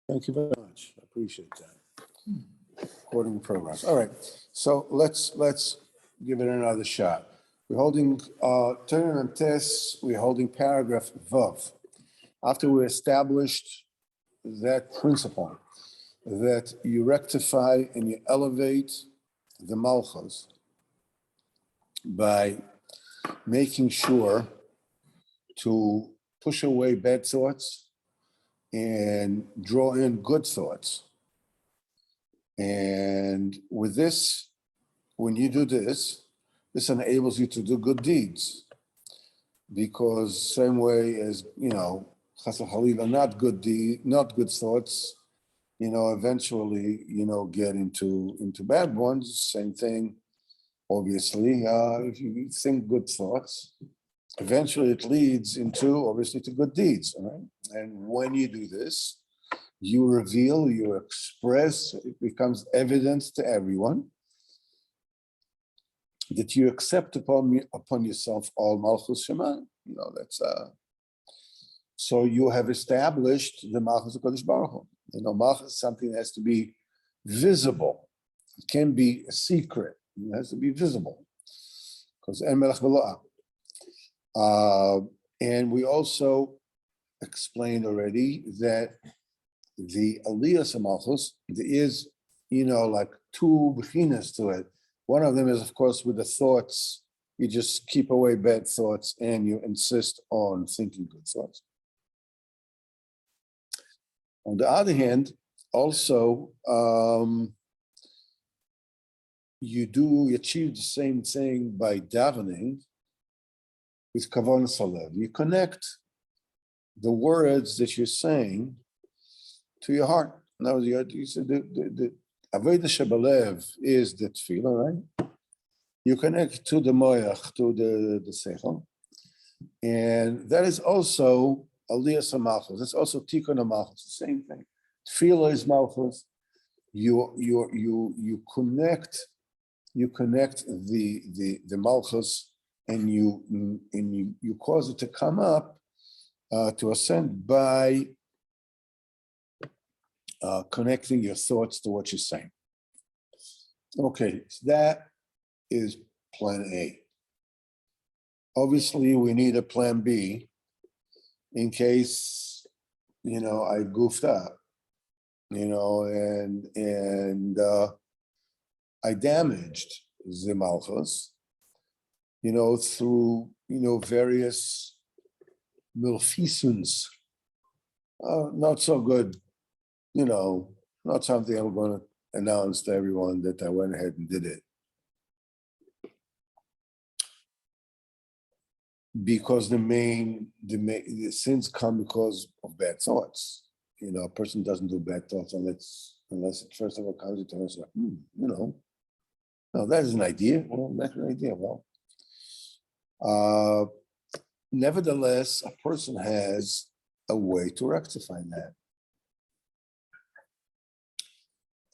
Thank you very much. I appreciate that. Recording progress. All right. So let's give it another shot. We're holding turning on tests. We're holding paragraph Vav. After we established that principle that you rectify and you elevate the malchus by making sure to push away bad thoughts and draw in good thoughts. And with this, when you do this, this enables you to do good deeds. Because same way as, chas v'chalila, not good thoughts, eventually, get into bad ones. Same thing, obviously. If you think good thoughts, eventually it leads obviously to good deeds, all right? And when you do this, you reveal, you express, it becomes evident to everyone that you accept upon yourself all Malchus Shema. So you have established the Malchus of Kodesh Baruch Hu. Malchus is something that has to be visible. It can't be a secret. It has to be visible. Because En Melech V'lo and we also explained already that the Aliyas of Malchus, there is, like two beginners to it. One of them is, of course, with the thoughts. You just keep away bad thoughts and you insist on thinking good thoughts. On the other hand, also, you achieve the same thing by davening with Kavon Salev. You connect the words that you're saying to your heart. Now, you said the Avodah Shebalev is the tefillah, right? You connect to the moyach, to the seichel, and that is also Aliyas Malchus. That's also Tikkun Malchus. The same thing. Tefillah is Malchus. You connect the Malchus, and you cause it to come up to ascend by connecting your thoughts to what you're saying. Okay, so that is plan A. Obviously, we need a plan B in case, I goofed up, and I damaged the Malchus, through, various milfisuns, not so good, not something I'm going to announce to everyone that I went ahead and did it. Because the sins come because of bad thoughts. A person doesn't do bad thoughts unless it first of all comes into us, no, that is an idea. Well, that's an idea. Well, nevertheless, a person has a way to rectify that.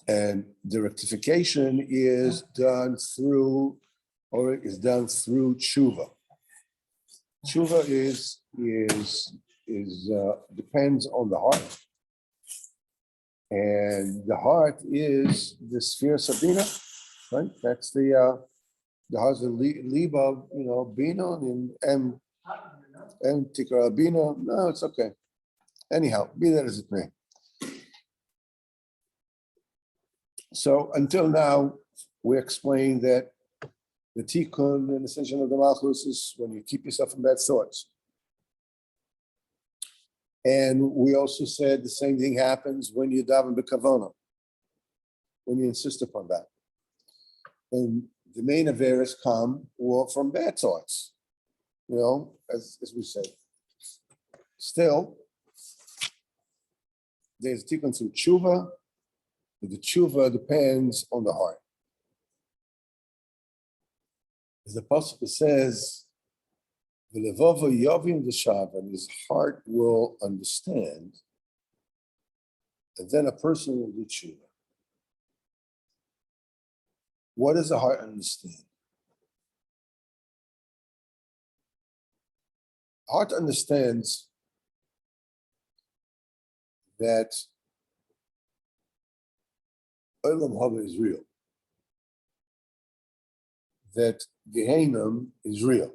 And the rectification is done through tshuva. Tshuva depends on the heart, and the heart is the sphere sabina, right? That's the heart of liba, bina and tikra bina. No, it's okay. Anyhow, be that as it may. So until now, we explained that the tikkun and ascension of the malchus is when you keep yourself from bad thoughts. And we also said the same thing happens when you daven b'kavana, when you insist upon that. And the main averos come from bad thoughts, as we said. Still, there's tikkun through tshuva, but the tshuva depends on the heart. As the pasuk says, "V'levava yavim d'shav," and his heart will understand, and then a person will do tshuva. What does the heart understand? The heart understands that Olam Haba is real, that Gehenna is real,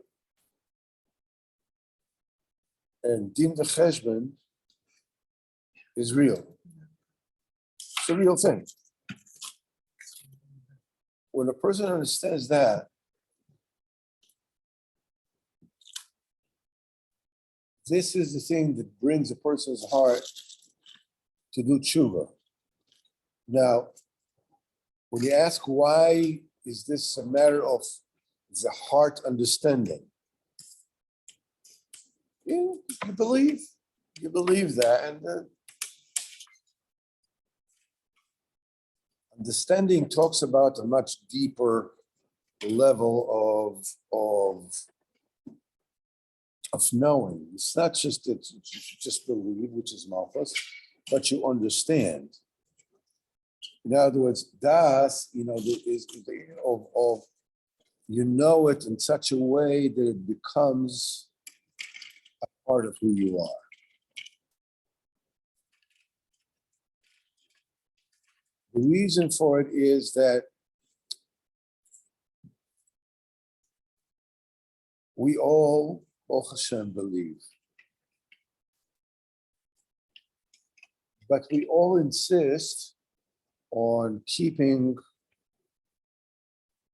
and Din V'Cheshbon is real. It's a real thing. When a person understands that, this is the thing that brings a person's heart to do tshuva. Now, when you ask why is this a matter of the heart understanding, you believe that, and understanding talks about a much deeper level of knowing. It's not just that you just believe, which is malchus, but you understand. In other words, das, is of you know it in such a way that it becomes a part of who you are. The reason for it is that we all, Baruch Hashem, believe. But we all insist on keeping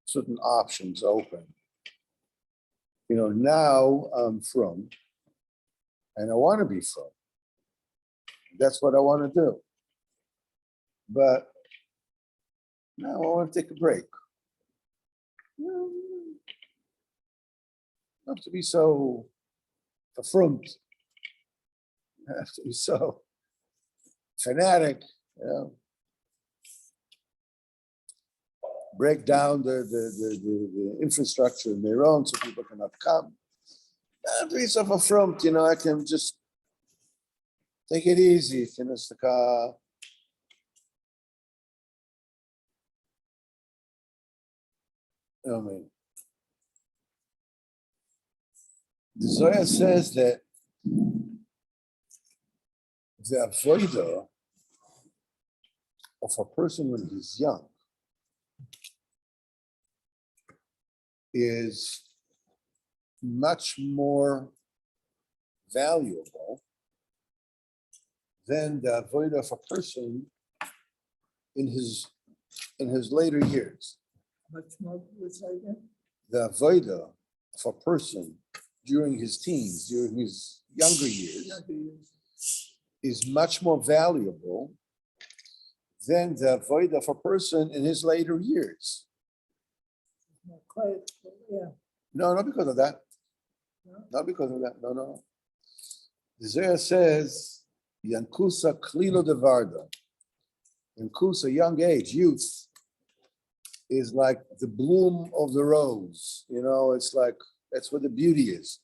certain options open. Now I'm from, and I want to be from. That's what I want to do. But now I want to take a break. You don't have to be so affirmed. You have to be so fanatic, break down the infrastructure in their own so people cannot come. Don't be so affirmed, I can just take it easy, finish the car. The Zohar says that the avodah of a person when he's young is much more valuable than the avodah of a person in his later years. Much more, The avodah of a person during his teens, during his younger years, is much more valuable than the avodah of a person in his later years. No, not because of that. Not because of that. No. The Zohar says, Yankusa klilo devarda. Yankusa, young age, youth, is like the bloom of the rose. It's like, that's where the beauty is.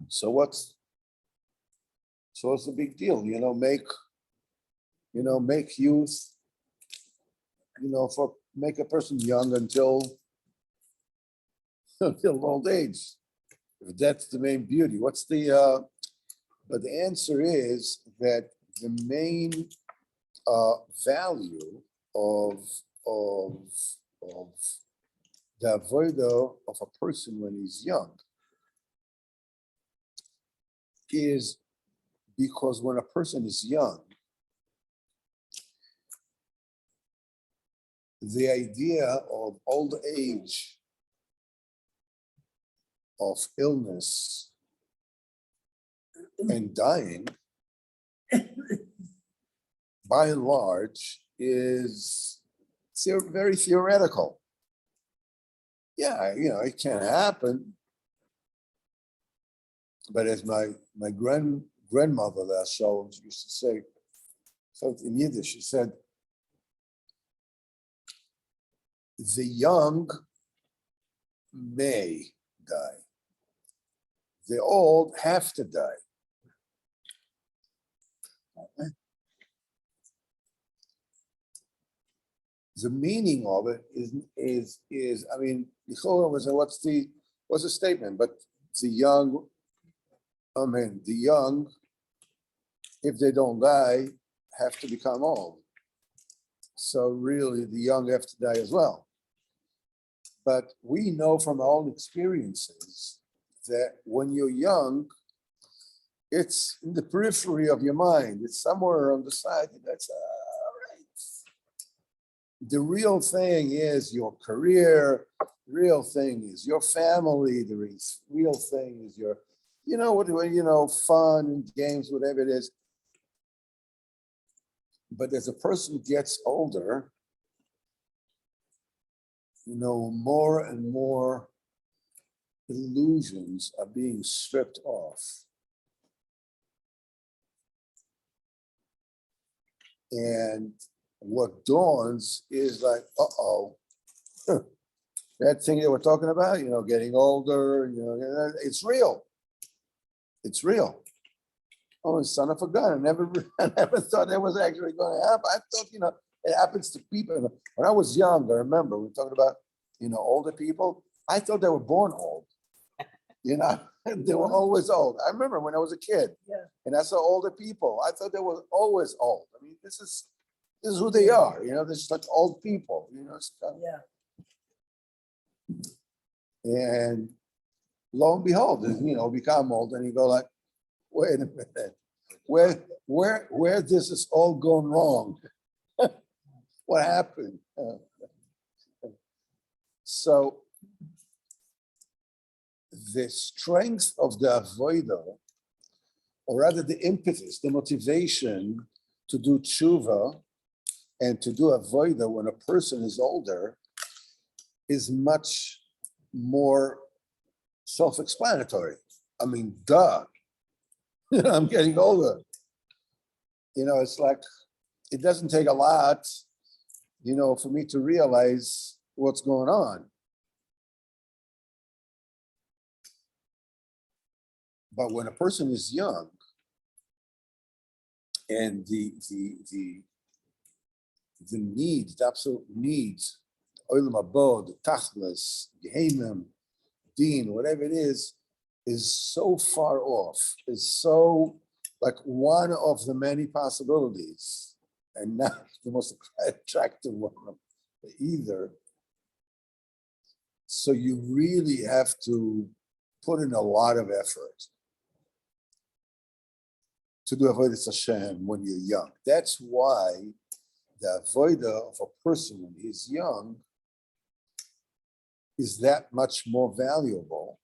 So what's the big deal? Make youth, make a person young until old age. If that's the main beauty, but the answer is that the main value of the avodah of a person when he's young is because when a person is young, the idea of old age, of illness and dying, by and large, is very theoretical. Yeah, it can happen. But as my grandmother last show used to say, something in Yiddish, she said, the young may die. The old have to die. The meaning of it is I mean, what's the statement? But the young I mean, the young, if they don't die, have to become old. So really, the young have to die as well. But we know from our own experiences that when you're young, it's in the periphery of your mind. It's somewhere on the side. That's all right. The real thing is your career. The real thing is your family. The real thing is your, fun and games, whatever it is. But as a person gets older, more and more illusions are being stripped off. And what dawns is like, that thing that we're talking about, getting older, it's real. It's real. Oh, son of a gun. I never thought that was actually going to happen. I thought, it happens to people. When I was young, I remember we were talking about, older people. I thought they were born old. They were always old. I remember when I was a kid, and I saw older people. I thought they were always old. I mean, this is who they are. They're just like old people. Stuff. And lo and behold, become old, and you go like, wait a minute, where this is all gone wrong? What happened? So the strength of the avodah, or rather the impetus, the motivation to do tshuva and to do avodah when a person is older, is much more self-explanatory. I mean, duh. I'm getting older. It's like, it doesn't take a lot, for me to realize what's going on. But when a person is young, and the needs, the absolute needs, olam haba, the tachlis, gehenim, din, whatever it is so far off, is so like one of the many possibilities, and not the most attractive one either. So you really have to put in a lot of effort to do avodas Hashem when you're young. That's why the avodah of a person when he's young is that much more valuable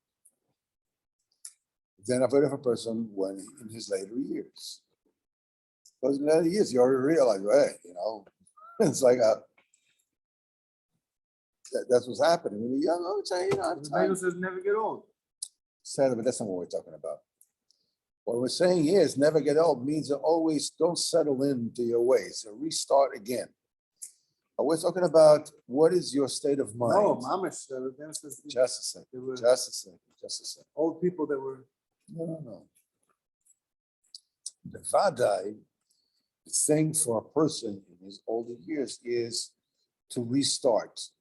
than avodah of a person when in his later years. Because in later years, you already realize, hey, it's like that's what's happening when you're young. Oh, the Bible says never get old. Sad, but that's not what we're talking about. What we're saying here is never get old means that always don't settle into your ways. So restart again. But we're talking about what is your state of mind. No, Mama said just a second. Just a second. Old people that were. No. The vadai, the thing for a person in his older years is to restart,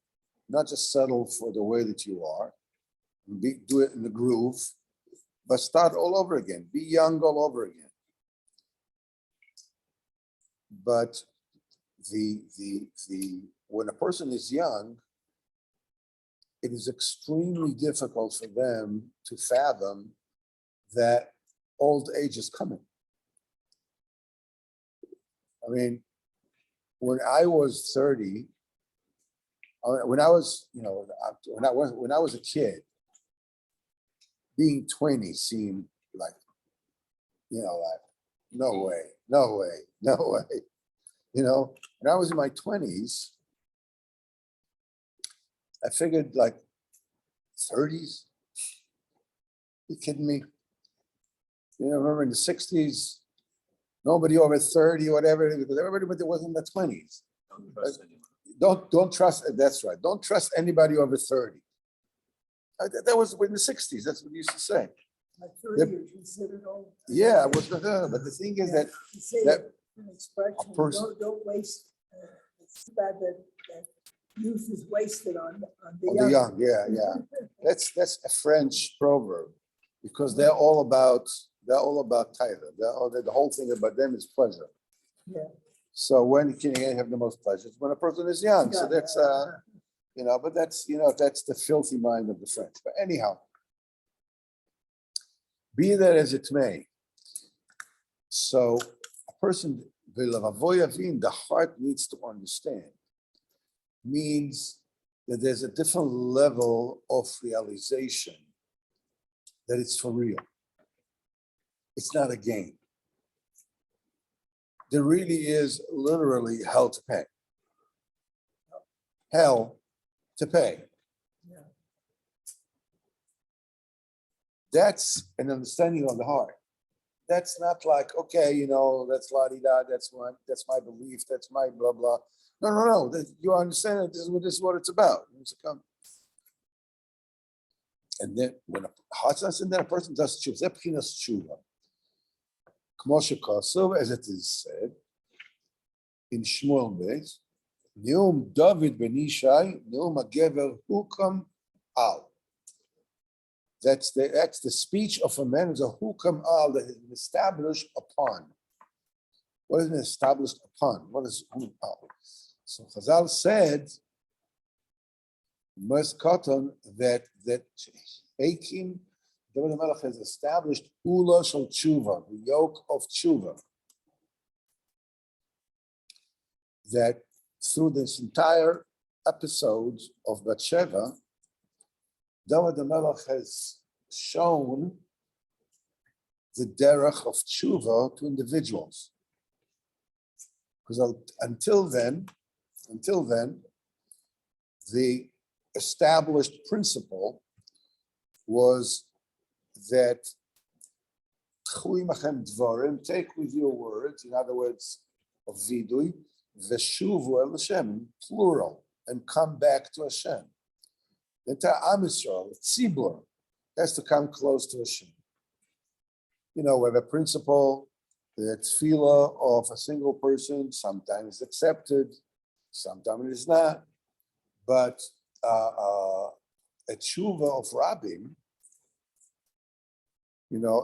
not just settle for the way that you are, do it in the groove, but start all over again. Be young all over again. But when a person is young, it is extremely difficult for them to fathom that old age is coming. I mean, when I was 30, when I was a kid, being 20 seemed like, like, no way. When I was in my 20s, I figured like 30s. You kidding me? Remember in the 60s, nobody over 30 or whatever, because everybody was in the 20s. Don't trust, that's right. Don't trust anybody over 30. That was in the 60s. That's what you used to say. Like 30 you're considered old. Yeah, but the thing is that an expression, don't waste. It's too bad that youth is wasted on the young. Yeah. That's a French proverb. because they're all about Tyler. The whole thing about them is pleasure. Yeah. So when can you have the most pleasure? It's when a person is young. So that's but that's that's the filthy mind of the French. But anyhow, be that as it may. So a person, the heart needs to understand, means that there's a different level of realization that it's for real. It's not a game. There really is literally hell to pay. Hell to pay. Yeah. That's an understanding of the heart. That's not like, okay, that's la-di-da, that's my belief, that's my blah, blah. No. You understand that this is what it's about. And then when a heart's not in there, a person does tshuva. Zepchinas tshuva. Kmoshe Kosov, as it is said in Shmuel Beis, Neum David ben Ishai, Neum Agever Hukam Al. That's the speech of a man who's a Hukam Al that has been established upon. What is it established upon? What is Hukam Al? So Chazal said, Most cotton that Hakim David HaMelech has established Ula Shal Tshuva, the yoke of Tshuva. That through this entire episode of Bathsheba, David HaMelech has shown the derech of Tshuva to individuals. Because until then, the established principle was that take with your words, in other words, of vidui, veshuvu el Hashem, plural, and come back to Hashem. The entire Am Yisrael, tzibur, has to come close to Hashem. We have a principle that tefillah of a single person sometimes is accepted, sometimes it is not, but a tshuva of Rabbim,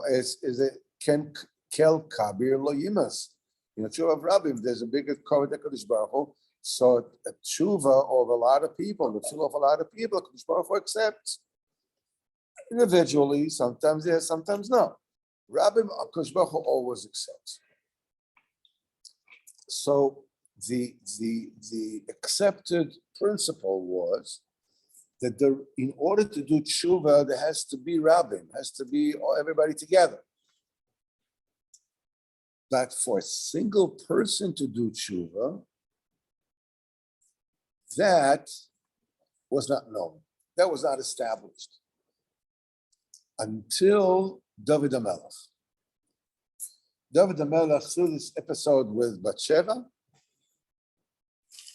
is a kel kabir lo yimas. Tshuva of Rabbim, there's a bigger covenant that Kodesh Baruch Hu. So a tshuva of a lot of people, the tshuva of a lot of people, Kodesh Baruch Hu accepts individually. Sometimes yes, sometimes no. Rabbim, Kodesh Baruch Hu always accepts. So the accepted principle was that in order to do tshuva, there has to be Rabbim, has to be everybody together. But for a single person to do tshuva, that was not known. That was not established until David HaMelech. David HaMelech, through this episode with Bathsheba,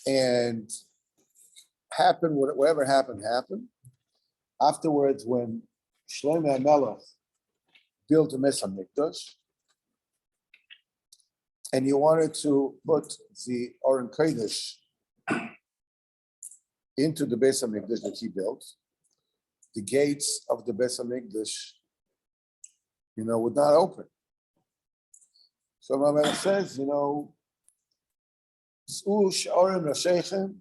and happened, whatever happened. Afterwards, when Shlomo HaMelech built a Beis HaMikdash, and he wanted to put the Aron Kodesh into the Beis HaMikdash that he built, the gates of the Beis HaMikdash, would not open. So HaMelech says, Z'u she'orim rasheichem,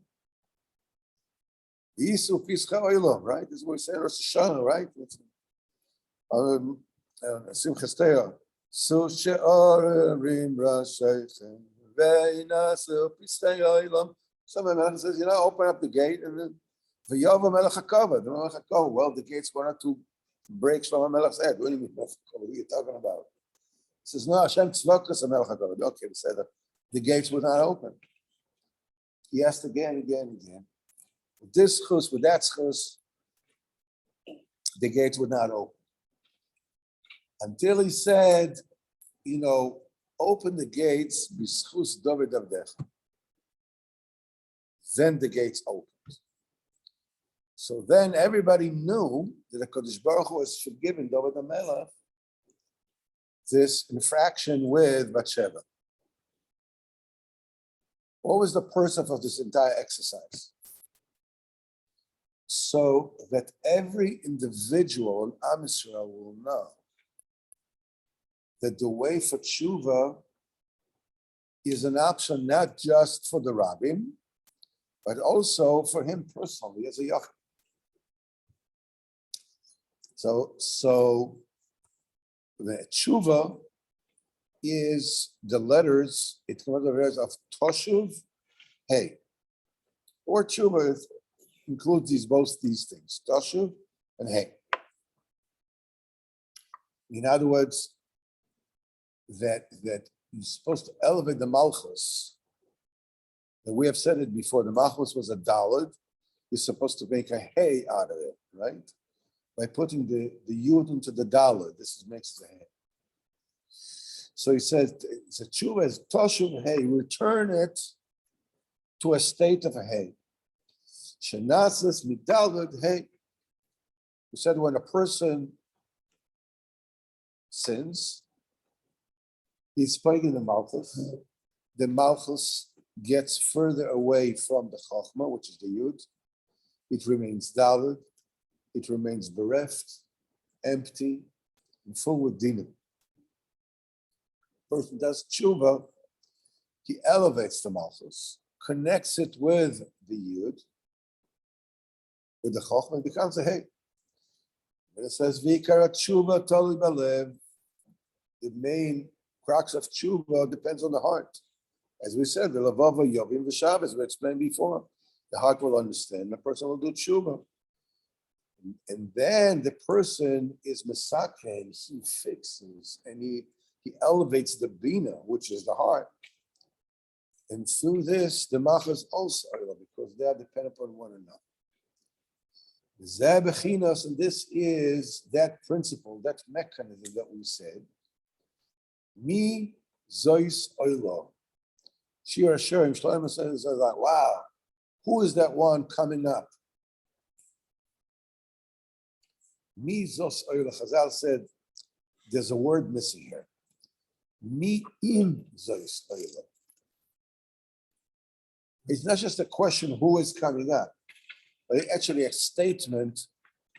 Yisu pischa oilom, right? This is what we say in Rosh Hashanah, right? Simchas Torah. Z'u she'orim rasheichem, ve'inasu pischa oilom. Some HaMelech says, open up the gate, and then v'yova melech hakavod. The melech hakavod. Well, the gate's going to break Shlomo HaMelech's head. What do you mean, what are you talking about? He says, no, Hashem tzvakas melech hakavod. Okay, we said that the gates were not open. He asked again. With this chus, with that chus, the gates would not open. Until he said, open the gates, b'schus David Avdecha. Then the gates opened. So then everybody knew that the Kodesh Baruch Hu was forgiven David HaMelech this infraction with Bathsheba. What was the purpose of this entire exercise? so that every individual in Am Yisrael will know that the way for tshuva is an option not just for the rabbim, but also for him personally as a yachid. So the tshuva is the letters, it comes the letters of toshuv, hey. Or tshuva includes both these things, toshuv and hey. In other words, that you're supposed to elevate the malchus. And we have said it before, the malchus was a daled. You're supposed to make a hey out of it, right? By putting the yud into the daled, this makes the hey. So he says, it's a tshuva as toshuv hey, return it to a state of a hey. Shenasas midaled hey. We said when a person sins, he's speaking the malchus gets further away from the chachma, which is the yud. It remains daled, it remains bereft, empty, and full with dinim. Person does tshuva, he elevates the malchus, connects it with the yud, with the chachma, and becomes a hey. And it says, Vikara tshuva toli balev. The main crux of tshuva depends on the heart. As we said, the lavava yovim v'shabbos, we explained before. The heart will understand, the person will do tshuva. And then the person is mesaken, he fixes, and he elevates the bina, which is the heart. And through this, the machas also, because they are dependent on one another. And this is that principle, that mechanism that we said. Mi zois oilo. Shir Hashem, Shlomo says like, wow, who is that one coming up? Mi zos oilo. Chazal said, there's a word missing here. Mi im zois oilo. It's not just a question who is coming up, but actually a statement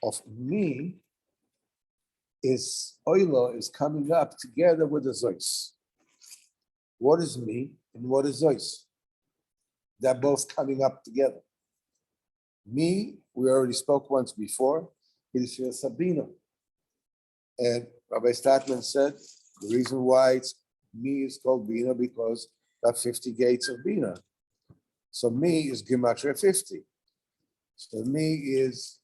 of me is oilo is coming up together with the zois. What is me and what is zois? They're both coming up together. Me, we already spoke once before, it is Sabina. And Rabbi Statman said the reason why it's me is called Bina because there are 50 gates of Bina. So me is Gematria 50. So me is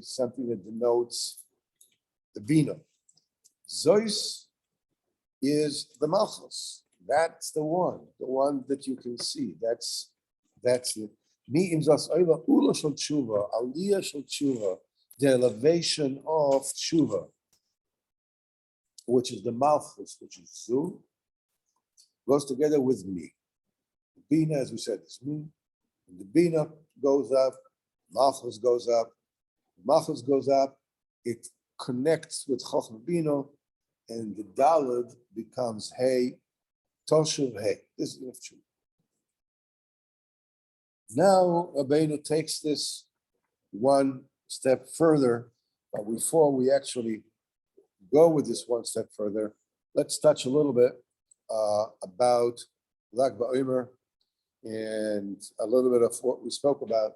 something that denotes the Bina. Zois is the Malchus. That's the one that you can see. That's it. Me im zos oila ula shel tshuva, aliyah shel tshuva, the elevation of tshuva, which is the Malchus, which is Zu, goes together with me. The Bina, as we said, is me. And the Bina goes up, Malchus goes up. Malchus goes up, it connects with Chochmah Bina, and the Daled becomes Hey, Toshuv Hey. This is enough true. Now, Rabbeinu takes this one step further, but before we actually go with this one step further, let's touch a little bit about Lag BaOmer and a little bit of what we spoke about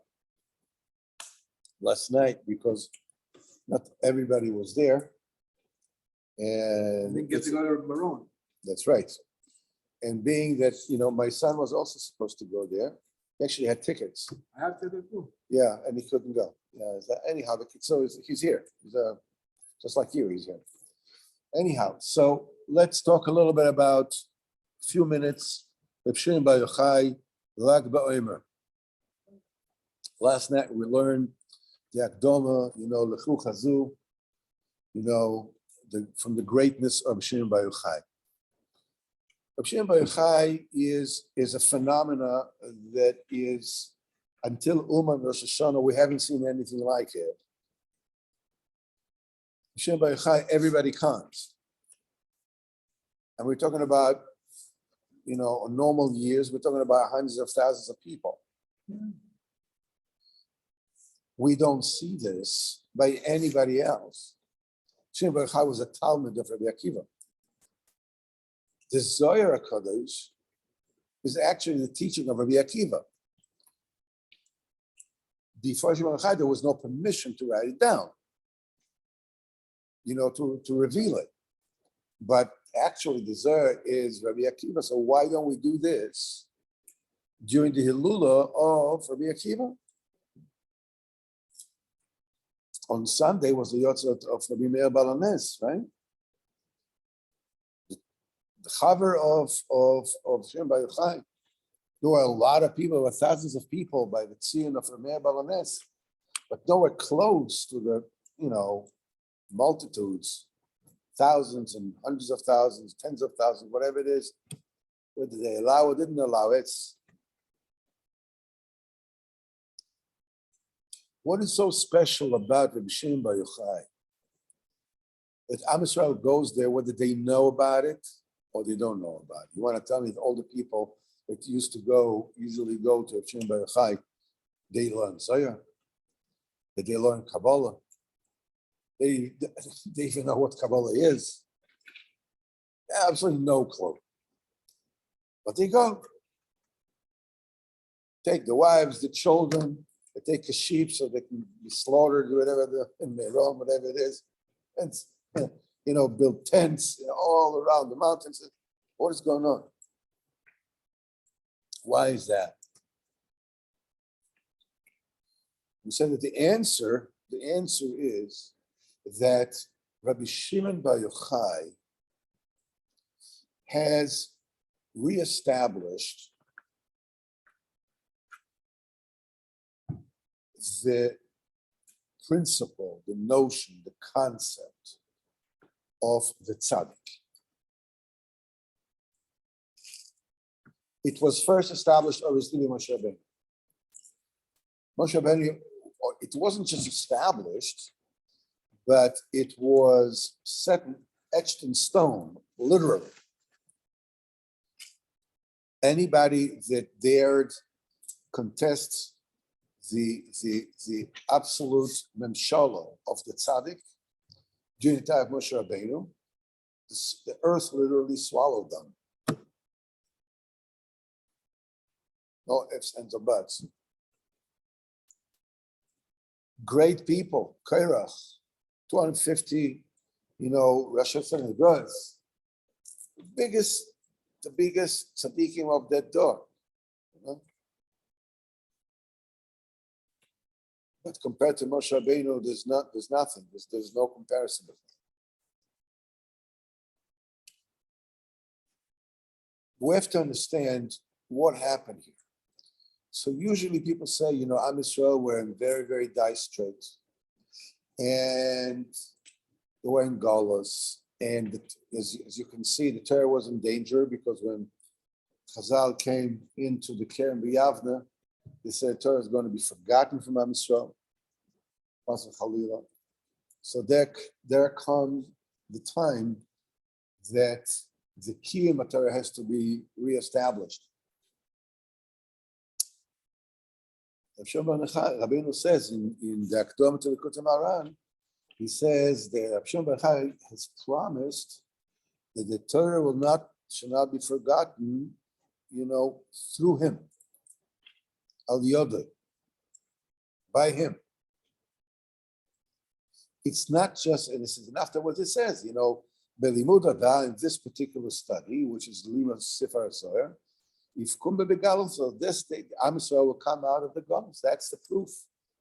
last night, because not everybody was there. And didn't get to go to Maroon. that's right. And being that, my son was also supposed to go there. He actually had tickets. I have to do too. Yeah, and he couldn't go. Yeah, anyhow, so he's here. He's just like you, he's here. Anyhow, so let's talk a little bit about a few minutes. Reb Shimon Bar Yochai, Lag BaOmer. Last night we learned the Akdoma, Lechu Chazu, from the greatness of Reb Shimon Bar Yochai. Reb Shimon Bar Yochai is a phenomena that is, until Uman Rosh Hashanah, we haven't seen anything like it. Reb Shimon Bar Yochai, everybody comes. And we're talking about, on normal years, we're talking about hundreds of thousands of people. we don't see this by anybody else. Shimon Bar Yochai was a Talmud of Rabbi Akiva. The Zohar HaKadosh is actually the teaching of Rabbi Akiva. Before Shimon Bar Yochai, there was no permission to write it down, to reveal it. But actually, the Zohar is Rabbi Akiva. So why don't we do this during the Hilula of Rabbi Akiva? On Sunday was the Yotzat of Rabbi Meir Balanes, right? The Chaver of Shimon Bar Yochai. There were a lot of people, there were thousands of people by the Tzion of Rabbi Meir Balanes, but nowhere close to the, multitudes, thousands and hundreds of thousands, tens of thousands, whatever it is. Whether they allow or didn't allow it. What is so special about Rabbi Shimon Bar Yochai? That Am Yisrael goes there whether they know about it or they don't know about it. You want to tell me that all the people that usually go to Rabbi Shimon Bar Yochai, they learn Zohar, that they learn Kabbalah. They even know what Kabbalah is. Absolutely no clue. But they go. Take the wives, the children, they take a sheep so they can be slaughtered, in Meron, whatever it is. And, build tents all around the mountains. What is going on? Why is that? We said that the answer is that Rabbi Shimon Bar Yochai has reestablished the principle, the notion, the concept of the tzaddik. It was first established obviously by Moshe Rabbeinu. Moshe Rabbeinu, it wasn't just established, but it was etched in stone, literally. Anybody that dared contest the absolute memshala of the tzaddik during the time of Moshe Rabbeinu, the earth literally swallowed them. No ifs, ands, or buts. Great people, Kairach, 250, Rosh Hashanah brothers, the biggest tzaddikim of that door. But compared to Moshe Rabbeinu, there's nothing. There's no comparison. We have to understand what happened here. So usually people say, Am Yisrael were in very, very dire straits. And they were in Galus. And as you can see, the Torah was in danger because when Chazal came into the Kerem B'Yavne, they said Torah is going to be forgotten from Am Yisrael. So there comes the time that the Kiyum Torah has to be reestablished. Rabbeinu says in the Akdom to Likutey Moharan, he says that Rabbi Shimon Bar Yochai has promised that the Torah shall not be forgotten, through him, al yodeh, by him. It's not just, and this is enough to what it says, Belimud Hada, in this particular study, which is Lima Sifar Zohar, if Kumba Begalim, so this day, Am Yisrael will come out of the gums. That's the proof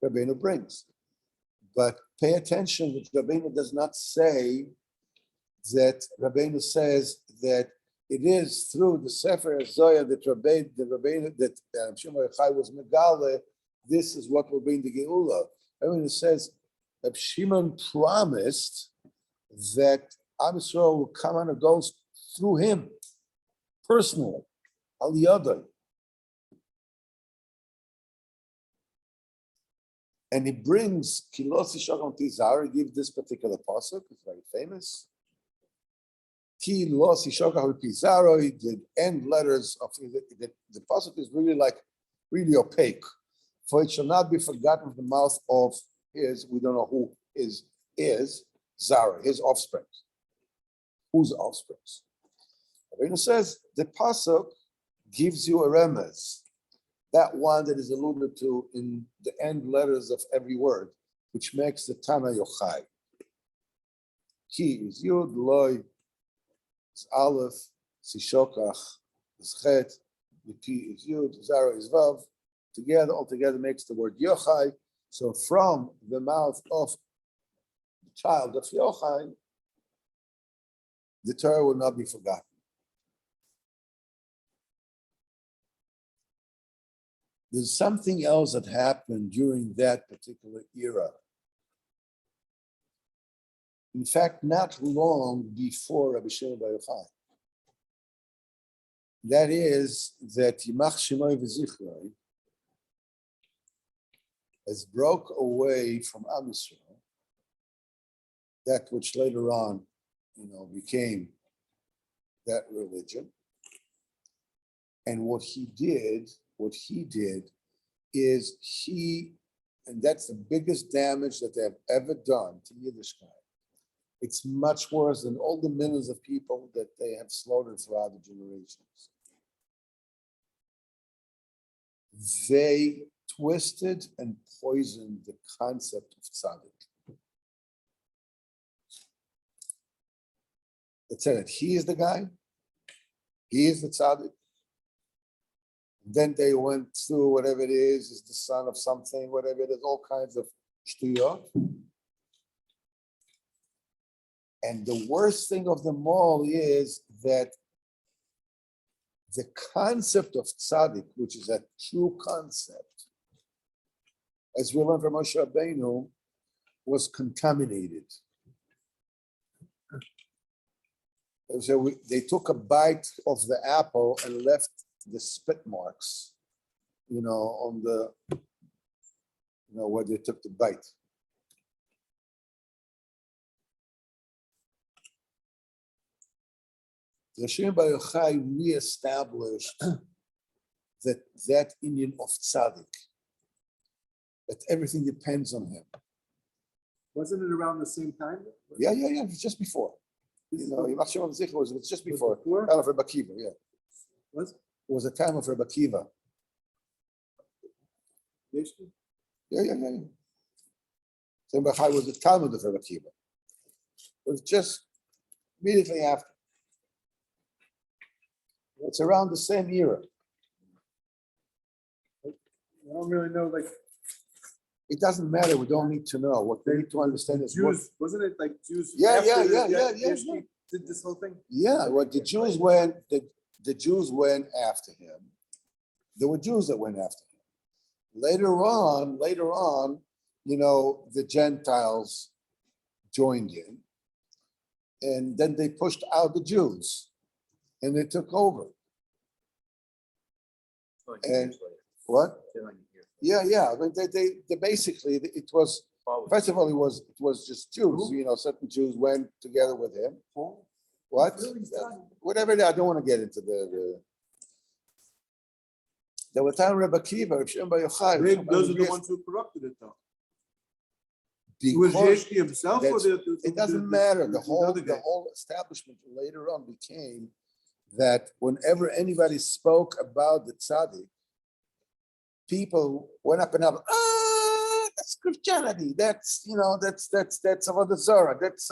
Rabbeinu brings. But pay attention that Rabbeinu does not say that Rabbeinu says that it is through the Sefer Zohar that Shimon Bar Yochai was Megale, this is what will bring the Geula. Rabbeinu says that Shimon promised that Am Yisrael will come on and goes through him personally. Al Yodai. And he brings Kilosi Shokam Tizar, he gives this particular pasuk, it's very famous. Kilosi Shokam Tizar, he did end letters of the pasuk is really opaque For it shall not be forgotten from the mouth of his, we don't know who is Zara, his offspring. Whose offspring? Rabbeinu says the pasuk gives you a remez, that one that is alluded to in the end letters of every word, which makes the Tana Yochai. Ki is Yud, Loi is Aleph, Sishokach is Chet, the Ki is Yud, Zara is Vav. Together, altogether makes the word Yochai. So from the mouth of the child of Yochai, the Torah will not be forgotten. There's something else that happened during that particular era. In fact, not long before Rabbi Shimon Bar Yochai. That is that Yimach Shemoi V'Zichroi has broke away from Am Yisrael, that which later on, became that religion. And what he did is and that's the biggest damage that they have ever done to Yiddishkeit. It's much worse than all the millions of people that they have slaughtered throughout the generations. They twisted and poisoned the concept of tzaddik. It said that he is the guy, he is the tzaddik. Then they went through whatever it is the son of something, whatever it is, all kinds of shtuyot. And the worst thing of them all is that the concept of tzaddik, which is a true concept, as we learned from Moshe Rabbeinu, was contaminated. So they took a bite of the apple and left the spit marks, on the, where they took the bite. The Shimon Bar Yochai reestablished that union of tzaddik, that everything depends on him. Wasn't it around the same time? Yeah, it was just before. Yimach Shemoi V'Zichroi was just before. Before? Time of Rebbe Akiva, yeah. Was? It was a time of Rebbe Akiva. Yes. Yeah. So Bar Yochai was the Talmud of Rebbe Akiva. It was just immediately after. It's around the same era. I don't really know, It doesn't matter. We don't need to know. What we need to understand is what. Jews, wasn't it like Jews? Yeah. Yeshua did this whole thing? Yeah, what the Jews went, the Jews went after him. There were Jews that went after him. Later on, the Gentiles joined in, and then they pushed out the Jews, and they took over. And what? Yeah. I mean, they basically, it was, first of all, it was just Jews. Certain Jews went together with him. What? Whatever. I don't want to get into the. There were time Rebbe Akiva, Shimon Bar Yochai. Those are the ones who corrupted it, though. Because Was Yeshua himself, or it doesn't matter. The whole establishment later on became that whenever anybody spoke about the tzaddik, people went up and up. That's Christianity. That's that's Avodah Zarah. That's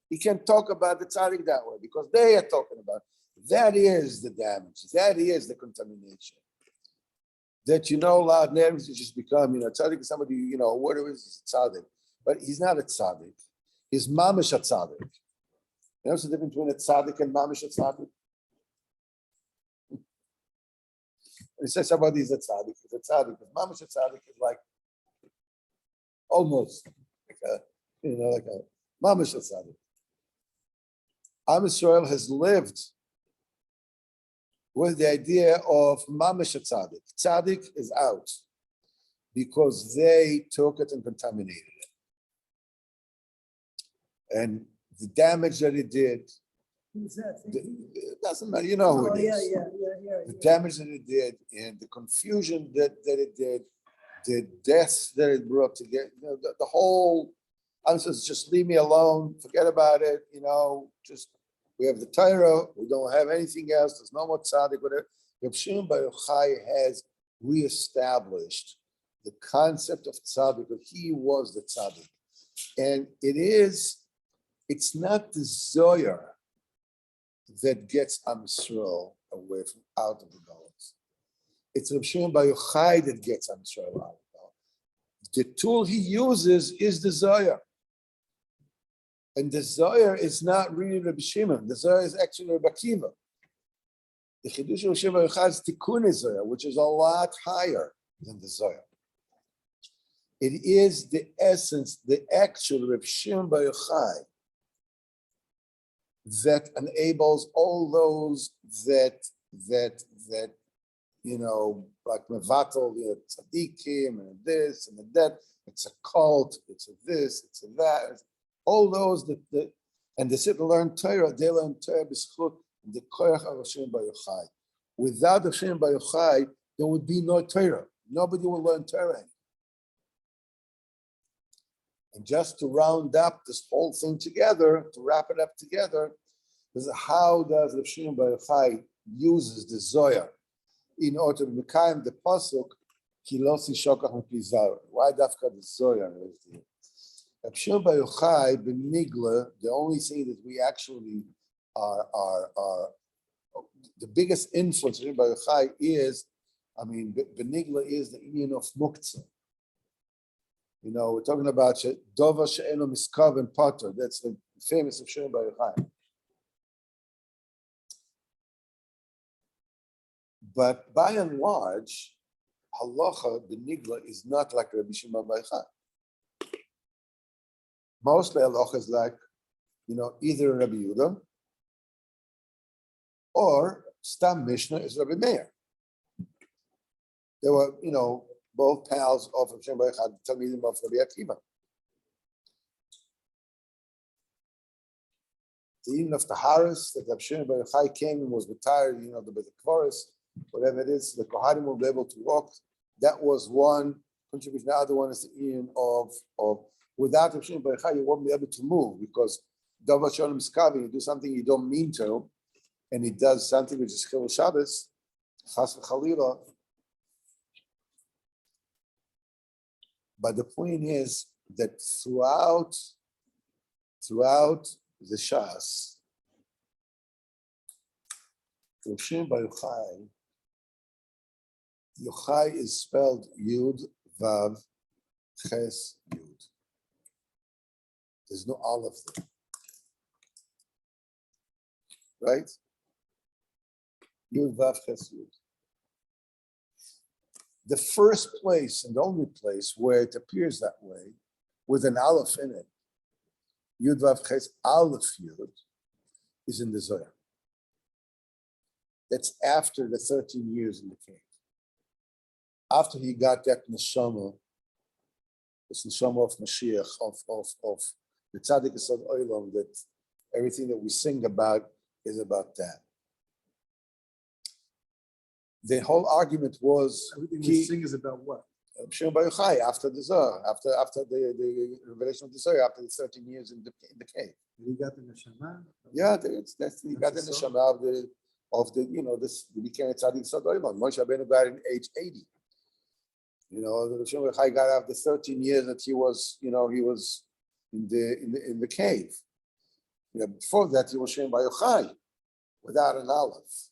you can't talk about the tzaddik that way because they are talking about it. That is the damage. That is the contamination. That loud names just become tzaddik is somebody whatever is tzaddik, but he's not a tzaddik. He's mamish a tzaddik. What's the difference between a tzaddik and mamish a tzaddik? He says somebody is a tzaddik. He's a tzaddik. But mamish a tzaddik is like almost like a mamish a tzaddik. Am Yisrael has lived with the idea of mamish a tzaddik. Tzaddik is out because they took it and contaminated it. And the damage that it did, Who's that? it doesn't matter, who it is. Yeah. The damage that it did and the confusion that it did, the deaths that it brought together, the whole, answer is just leave me alone, forget about it, just, we have the Torah, we don't have anything else, there's no more tzaddik, whatever. Reb Shimon Bar Yochai has reestablished the concept of tzaddik, but he was the tzaddik. And it's not the Zohar that gets Am Yisrael away from out of the galus. It's Reb Shimon Bar Yochai that gets Am Yisrael out of the galus. The tool he uses is the Zohar. And the Zohar is not really Reb Shimon. The Zohar is actually Reb Akiva. The Chidush of Reb Shimon Bar Yochai is Tikkun Zohar, which is a lot higher than the Zohar. It is the essence, the actual Reb Shimon Bar Yochai that enables all those that like Mevatel, tzaddikim, and this and that. It's a cult. It's a this. It's a that. All those that and they sit and learn Torah. They learn Torah b'schut the koyach of Reb Shimon Bar Yochai. Without Reb Shimon Bar Yochai, there would be no Torah. Nobody will learn Torah. And just to round up this whole thing together, to wrap it up together, is how does Reb Shimon Bar Yochai uses the Zohar in order to mekayem the pasuk ki lo sishokach mipi zar. Why dafka the Zohar is there? Reb Shimon Bar Yochai benigla, the only thing that we actually are the biggest influence of Reb Shimon Bar Yochai is, benigla is the union of muktzah. We're talking about Dova She'eno Miskav and Potter. That's the famous of Shimon Bar Yochai. But by and large, halacha, the nigla, is not like Rabbi Shimon Bar Yochai. Mostly halacha is like, either Rabbi Yehuda or Stam Mishnah is Rabbi Meir. They were, both pals of Rabbi Shimon Bar Yochai, Talmidim of Rabbi Akiva. The evening of the Haris, that Rabbi Shimon Bar Yochai came and was retired, the Beit Kvaris, whatever it is, the Kohanim will be able to walk. That was one contribution. The other one is the evening of without Rabbi Shimon Bar Yochai, you won't be able to move because Davar Shalom Miskavi, you do something you don't mean to, and he does something which is Chil Shabbos, Chas v'Chalila. But the point is that throughout the Shas, Reb Shimon Bar Yochai, Yochai is spelled Yud, Vav, Ches, Yud. There's no Aleph there. Right? Yud, Vav, Ches, Yud. The first place and the only place where it appears that way, with an Aleph in it, Yud, Vav, Ches, Aleph, Yud, is in the Zohar. That's after the 13 years in the cave. After he got that neshama, this neshama of Mashiach, of the tzaddik Yesod Olam, that everything that we sing about is about that. The whole argument was everything we sing is about what? Shimon Bar Yochai after the Zohar, after the revelation of the Zohar, after the 13 years in the cave. He got the neshama. Yeah, he got the neshama of the this he became a tzaddik Yesod Olam. Moshe Rabbeinu got in age 80. The Shimon Bar Yochai got after 13 years that he was in the cave. Before that he was Shimon Bar Yochai without an Aleph.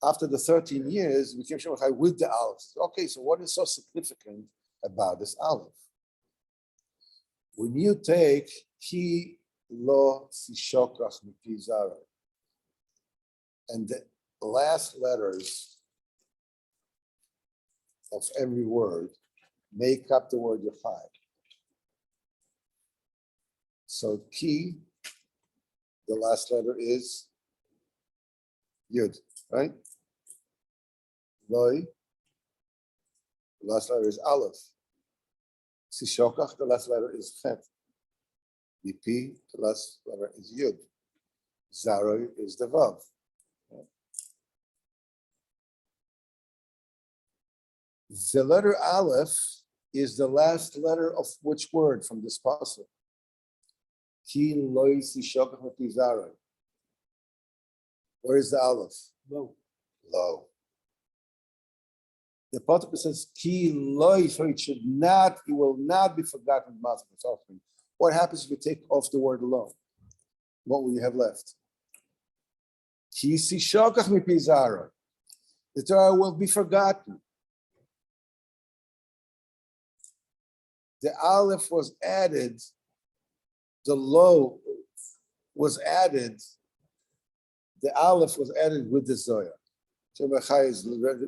After the 13 years, he became Shimon Bar Yochai with the Aleph. Okay, so what is so significant about this Aleph? When you take Ki lo sishokach mipi zara, and the last letters of every word make up the word Yochai. So Ki, the last letter is Yud, right? Loi, the last letter is Aleph. Sishokach, the last letter is Chet. Mipi, the last letter is Yud. Zaroi is the Vav. The letter Aleph is the last letter of which word from this pasuk? Ki lo yisishokach mepizaroi. Where is the aleph? Low. Lo. The pasuk says ki lo, so it should not, it will not be forgotten. What happens if you take off the word lo? What will you have left? Ki sishokach mepizaroi. The Torah will be forgotten. The aleph was added, the lo was added, the aleph was added with the Zohar. Shem Bechai is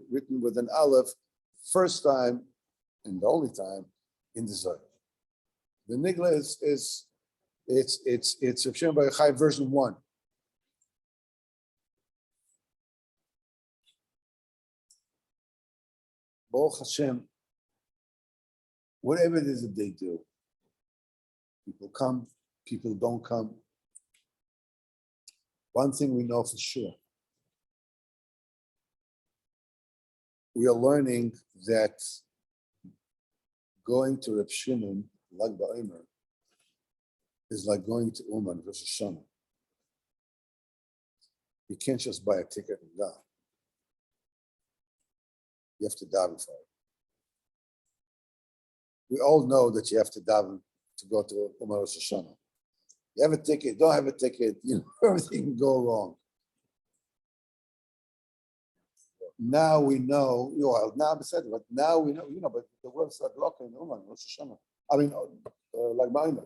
written with an aleph, first time and the only time in the Zohar. The Nigla is Shem Bechai version 1. Baruch Hashem, whatever it is that they do, people come, people don't come. One thing we know for sure, we are learning that going to Reb Shimon, Lag BaOmer, is like going to Uman, Rosh Hashanah. You can't just buy a ticket and go. You have to daven for it. We all know that you have to daven to go to Uman Rosh Hashanah. You have a ticket, don't have a ticket, everything can go wrong. Now we know, now but now we know, but the world's not blocking in Uman Rosh Hashanah. I mean, like mine.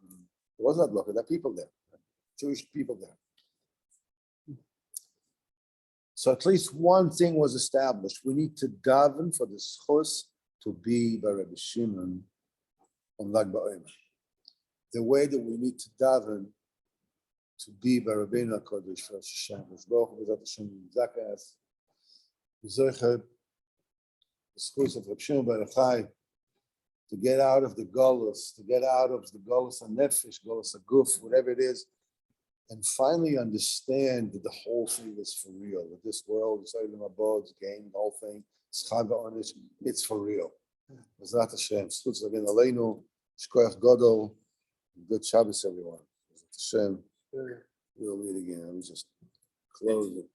It was not blocking, there are people there, Jewish people there. So at least one thing was established. We need to daven for the schus to be by Rabbi Shimon on Lag BaOmer. The way that we need to daven to be by Rabbeinu HaKodesh for Rosh Hashanah. Baruch Hu B'ezrat Hashem Zakas. Zocher, the schus of Rabbi Shimon Bar Yochai, to get out of the galus, to get out of the galus HaNefesh, galus HaGuf, whatever it is, and finally understand that the whole thing is for real. That this world is Olam Haba, it's game, the whole thing, it's Chag HaOnish, it's for real. B'ezrat Hashem, schutz l'gen aleinu, shkoyach gadol, good Shabbos, everyone. B'ezrat Hashem, we'll meet again. Let me just close it.